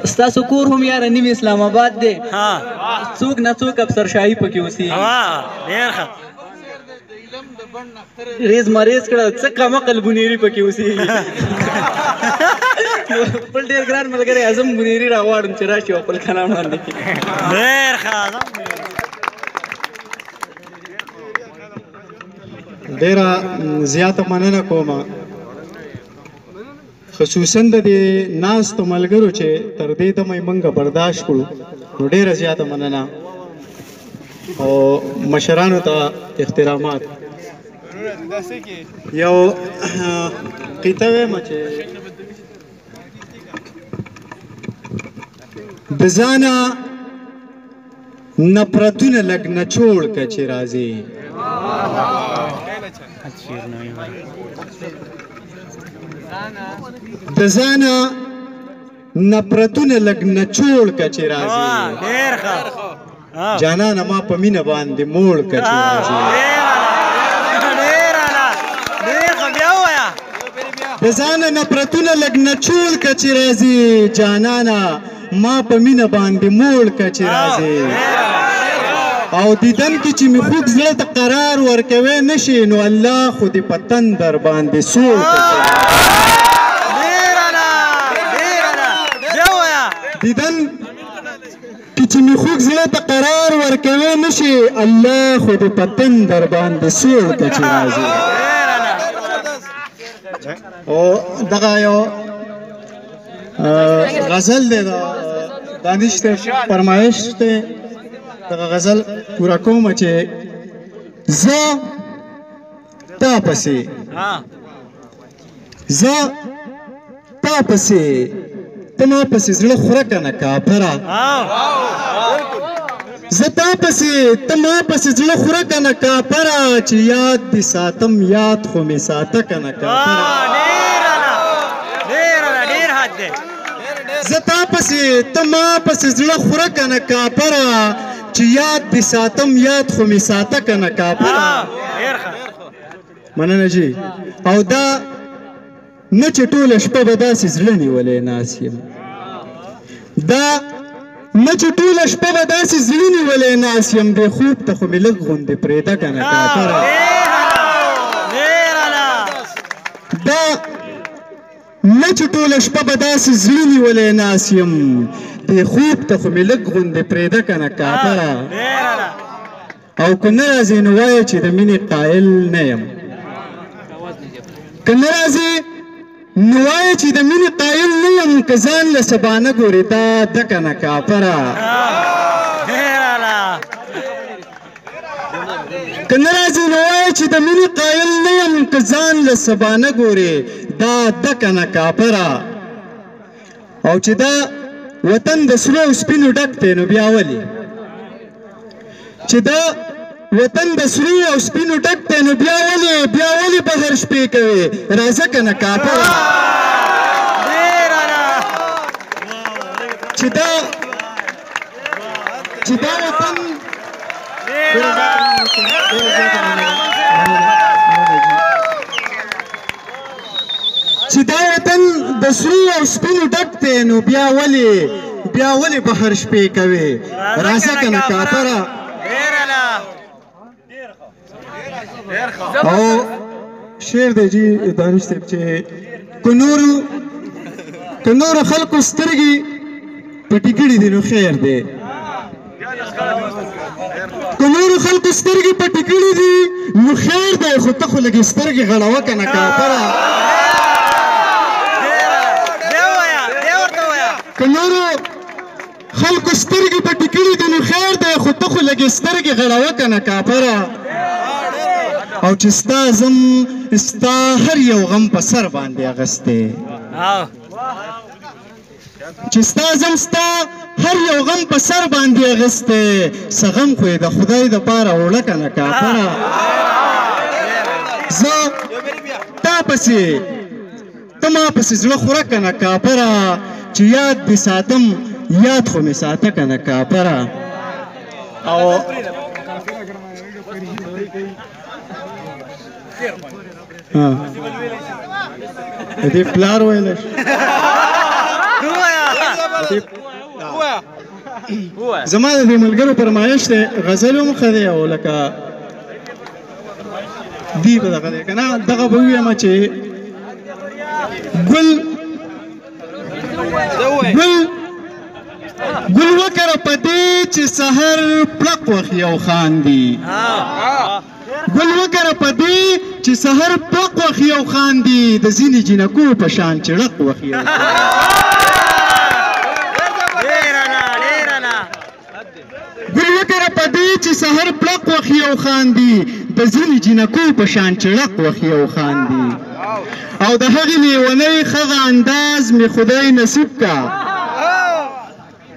ستاسو کور هم یاره نیم اسلام آباد دی څوک نه څوک افسرشاهي پکې اوسېږي ریز مریز کړه څه کمقل بونیري پکې اوسېږي خپل ډېر ګران ملګری اعظم بونیري راغواړم چې راشي او خپل کلام وړاندې کړي ډېره زیاته مننه کومه خصوصا د دې ناستو ملګرو چې تر دې دمه یې موږ برداشت کړو نو ډېره زیاته مننه او مشرانو ته احترامات یو قیته ویمه چې د ځانه نفرتونه لږ نچوړ که چې راځي د ځانه نفرتونه لږ نچوړ که چې راځي جانانه ما په مینه باندې موړ که چې راځي د ځانه نفرتونه لږ نچوړ که چې راځي جانانه ما په مینه باندې موړ که چې راځي او دیدن کې چې مې خوږ زړه ته قرار ورکوی نه شي نو الله خو دې په تندر باندې سوړ دیدن کې چې مې خوږ زړه ته قرار ورکوی نه شي الله خو دې په تندر باندې سوړ که چې راځي او دغه یو غزل دی د دانش فرمایش دی دغه غزل پوره کومه چې زه تا پسې زه تا پسې ته ما پسې زړه خوره که نه کافره زه تا پسې ته ما پسې زړه خوره که نه کافره چې یاد دې ساتم یاد خو مې ساته که نه کافره زه تا پسې ته ما پسې زړه خوره که نه کافره چې یاد دې ساتم یاد خو مې ساته که نه کافره مننه جي او دا نه چې ټوله شپه به داسې زړه نیولی ناست یم دا نه چې ټوله شپه به داسې زړه نیولی ناست یم دې خوب ته خو مې لږ غوندې پرېږده که نه کافره دا نه چې ټوله شپه به داسې زړه نیولی ناست یم دې خوب ته خو مې لږ غوندې پرېږده که نه کافره او که نه راځې نو وایه چې د مینې قایل نه یم که نه راځې نو وایه چې د مینې قایل نه یم که ځان له سبا نه ګورې دا ده که نه کافره که نه راځې نو وایه چې د مینې قایل نه یم که ځان له سبا نه ګورې دا ده که نه کافره او چې دا وطن د سرو او سپینو ډک دی نو بیا ولې چې دا وطن د سرو او سپینو ډک دی نو بیا ولې بهر شپې کوې راځه که نه کافره چې دا وطن چې دا وطن د سرو او سپینو ډک دی نو بیا ولې بهر شپې کوې راځه که نه کافره او شعر دی جي دانش صاحب چې که نورو خلکو سترګې پټې کړي دي نو خیر دی که نورو خلکو سترګې پټې کړي دي نو خیر دی خو ته خو لږې سترګې غړوه که نه کافره که نورو خلکو سترګې پټې کړي دي نو خیر دی خو ته خو لږې سترګې غړوه که نه کافره او چې ستا هر یو غم په سر باندې اغستی چې ستا هر یو غم په سر باندې اغستی څه غم خو یې د خدای دپاره وړه که نه کافره زه تا پسې ته ما پسې زړه خوره که نه کافره چې یاد دې ساتم یاد خو مې ساته که نه کافره او دې پلار ویلی زما د دې ملګرو فرمایش دی غزل هم ښه دی او لکه دی به دغه دی که نه دغه به ووایم چې ګل وکره په دې چې سحر پړق وخي او خاندي ګل وکره په دې چې سحر پړق وخي او خاندي د ځینې جینکو په شان چړق وخي او ګل وکره په دې چې سحر پړق وخي او خاندي د ځینې جینکو په شان چړق وخي او خاندي او د هغې لیونۍ ښغه انداز مې خدای نصیب کا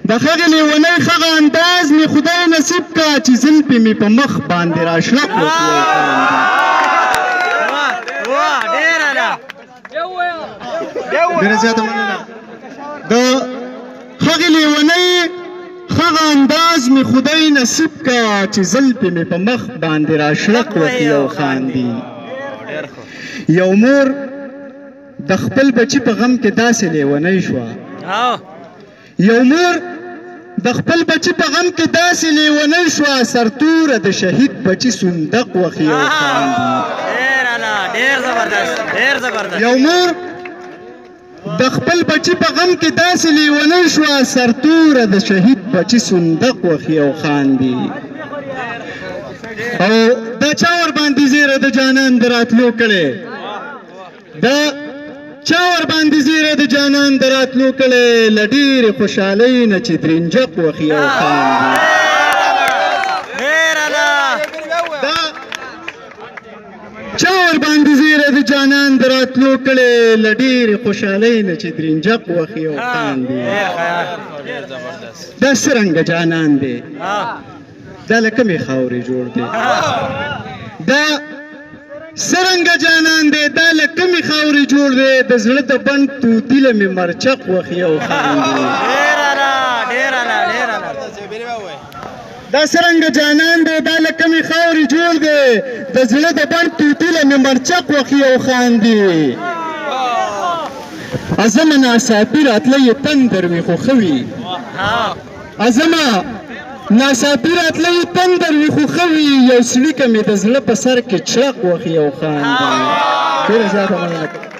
د هغې لیونۍ ښغه انداز مې خدای نصیب کا چې زلفې مې په مخ باندې راشړق وکړي او خاندي ډېره زیاته مننه د هغې لیونۍ ښغه انداز مې خدای نصیب کا چې زلفې مې په مخ باندې راشړق وکړي او خاندي یو مور د خپل بچي په غم کې داسې لیونۍ شوه یو مور د خپل بچي په غم کې داسې لیونۍ شوه سرتوره د شهید بچي صندق وخي او خاندي یو مور د خپل بچي په غم کې داسې لیونۍ شوه سرتوره د شهید بچي صندق وخي او خاندي او دا چا ورباندې زیره د جانان د راتلو کړی دا چا ورباندې زیره د جانان د راتلو کړی له ډېرې خوشحالۍ نه چې درنجق وخي او خاندي دا چا ورباندې زیره د جانان د راتلو کړی له ډېرې خوشحالۍ نه چې درنجق وخي او خاندي دا څرنګه جانان دی دا له کومې خاورې جوړ دی دا څرنګه جانان دی دا له کومې خاورې جوړ دی د زړه د بند توتیله مې مرچق وخي او خاندي دا څرنګه جانان دی دا له کومې خاورې جوړ دی د زړه د بند توتیله مې مرچق وخي او خاندي ازمه ناڅاپي راتلی تندر مې خو ښه وي ازمه ناڅاپي راتلی تندر وي خو ښه وي یو سړي که مې د زړه په سر کې چړق وخي او خاندي ډېره زیاته مننه